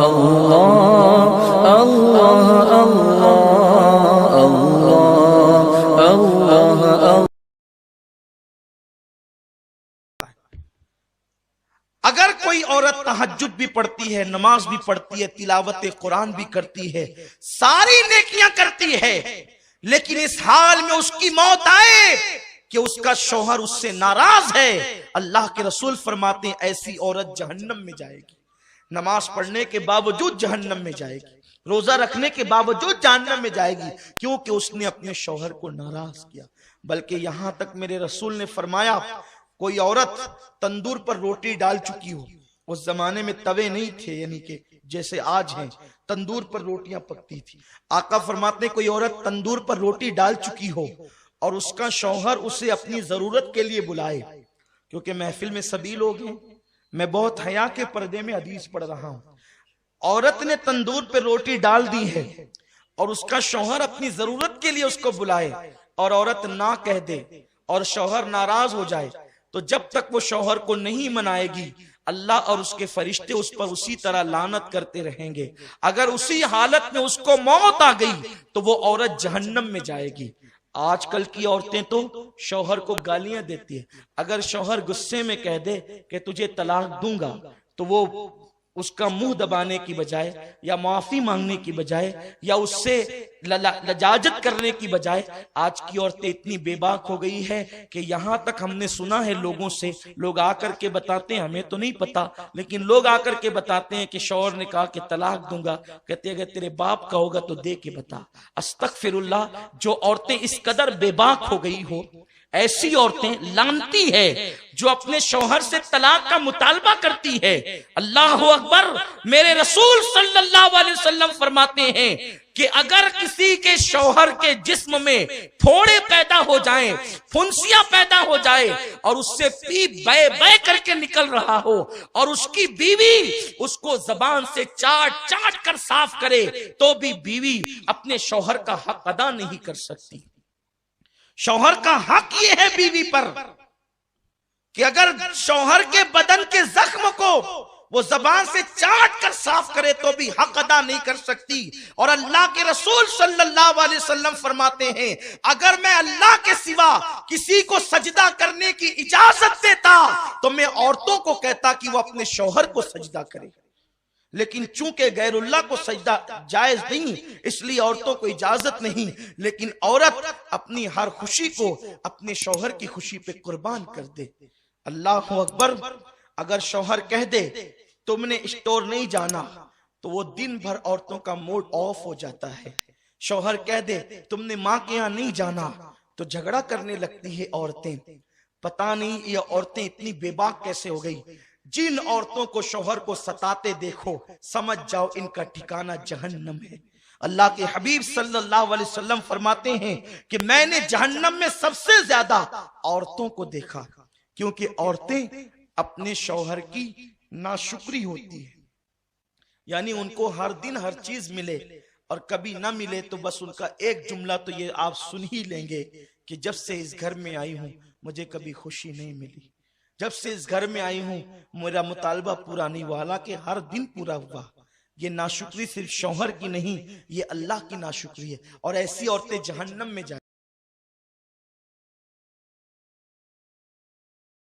अल्लाह अल्लाह अल्लाह अल्लाह अल्लाह। अगर कोई औरत तहज्जुद भी पढ़ती है, नमाज भी पढ़ती है, तिलावत कुरान भी करती है, सारी नेकियां करती है, लेकिन इस हाल में उसकी मौत आए कि उसका शौहर उससे नाराज है, अल्लाह के रसूल फरमाते हैं ऐसी औरत जहन्नम में जाएगी। नमाज पढ़ने के बावजूद जहन्नम में जाएगी, रोजा रखने के बावजूद जहन्नम में जाएगी, क्योंकि उसने अपने शौहर को नाराज किया। बल्कि यहां तक मेरे रसूल ने फरमाया कोई औरत तंदूर पर रोटी डाल चुकी हो, उस जमाने में तवे नहीं थे यानी कि जैसे आज हैं, तंदूर पर रोटियां पकती थी। आका फरमाते कोई औरत तंदूर पर रोटी डाल चुकी हो और उसका शौहर उसे अपनी जरूरत के लिए बुलाए, क्योंकि महफिल में सभी लोग हैं, मैं बहुत हया के पर्दे में हदीस पढ़ रहा हूं। औरत ने तंदूर पर रोटी डाल दी है और उसका शौहर अपनी जरूरत के लिए उसको बुलाए और औरत ना कह दे और शौहर नाराज हो जाए, तो जब तक वो शौहर को नहीं मनाएगी अल्लाह और उसके फरिश्ते उस पर उसी तरह लानत करते रहेंगे। अगर उसी हालत में उसको मौत आ गई तो वो औरत जहन्नम में जाएगी। आजकल की औरतें तो शौहर को गालियां देती है, अगर शौहर गुस्से में कह दे कि तुझे तलाक दूंगा तो वो उसका मुंह दबाने की बजाय या माफी मांगने की बजाय या उससे लजाजत करने की बजाय आज की औरतें इतनी बेबाक हो गई है कि यहां तक हमने सुना है लोगों से, लोग आकर के बताते हैं, हमें तो नहीं पता, लेकिन लोग आकर के बताते हैं कि शौहर ने कहा कि तलाक दूंगा, कहते अगर तेरे बाप का होगा तो दे के बता। अस्तगफिरुल्लाह, जो औरतें इस कदर बेबाक हो गई हो, ऐसी औरतें लानती है जो अपने शौहर से तलाक का मुतालबा करती है। अल्लाह अकबर। मेरे रसूल सल्लल्लाहु अलैहि वसल्लम फरमाते हैं कि अगर किसी के शौहर के जिस्म में फोड़े पैदा हो जाएं, फुंसियां पैदा हो जाए और उससे पी बे बे करके निकल रहा हो और उसकी बीवी उसको जबान से चाट चाट कर साफ करे, तो भी बीवी अपने शौहर का हक अदा नहीं कर सकती। शौहर का हक ये है बीवी पर कि अगर शौहर के बदन के जख्म को वो जबान से चाट कर साफ करे तो भी हक अदा नहीं कर सकती। और अल्लाह के रसूल सल्लल्लाहु अलैहि वसल्लम फरमाते हैं अगर मैं अल्लाह के सिवा किसी को सजदा करने की इजाजत देता तो मैं औरतों को कहता कि वो अपने शौहर को सजदा करे, लेकिन चूंकि गैरुल्लाह को सजदा जायज नहीं इसलिए औरतों को इजाजत नहीं, लेकिन औरत अपनी हर खुशी को अपने शौहर की खुशी पे कुर्बान कर दे। अल्लाह अकबर। अगर शौहर कह दे तुमने स्टोर नहीं जाना तो वो दिन भर औरतों का मूड ऑफ हो जाता है। शौहर कह दे तुमने माँ के यहाँ नहीं जाना तो झगड़ा करने लगती है औरतें। पता नहीं ये औरतें इतनी बेबाक कैसे हो गई। जिन औरतों को शौहर को सताते देखो समझ जाओ इनका ठिकाना जहन्नम है। अल्लाह के हबीब सल्लल्लाहु अलैहि वसल्लम फरमाते हैं कि मैंने जहन्नम में सबसे ज्यादा औरतों को देखा, क्योंकि औरतें अपने शौहर की नाशुक्री होती है, यानी उनको हर दिन हर चीज मिले और कभी ना मिले तो बस उनका एक जुमला तो ये आप सुन ही लेंगे कि जब से इस घर में आई हूं मुझे कभी खुशी नहीं मिली, जब से इस घर में आई हूं मेरा मुतालबा पूरा नहीं हुआ, हालांकि हर दिन पूरा हुआ। ये नाशुक्री सिर्फ शौहर की नहीं, ये अल्लाह की नाशुक्री है और ऐसी औरतें जहन्नम में जाए।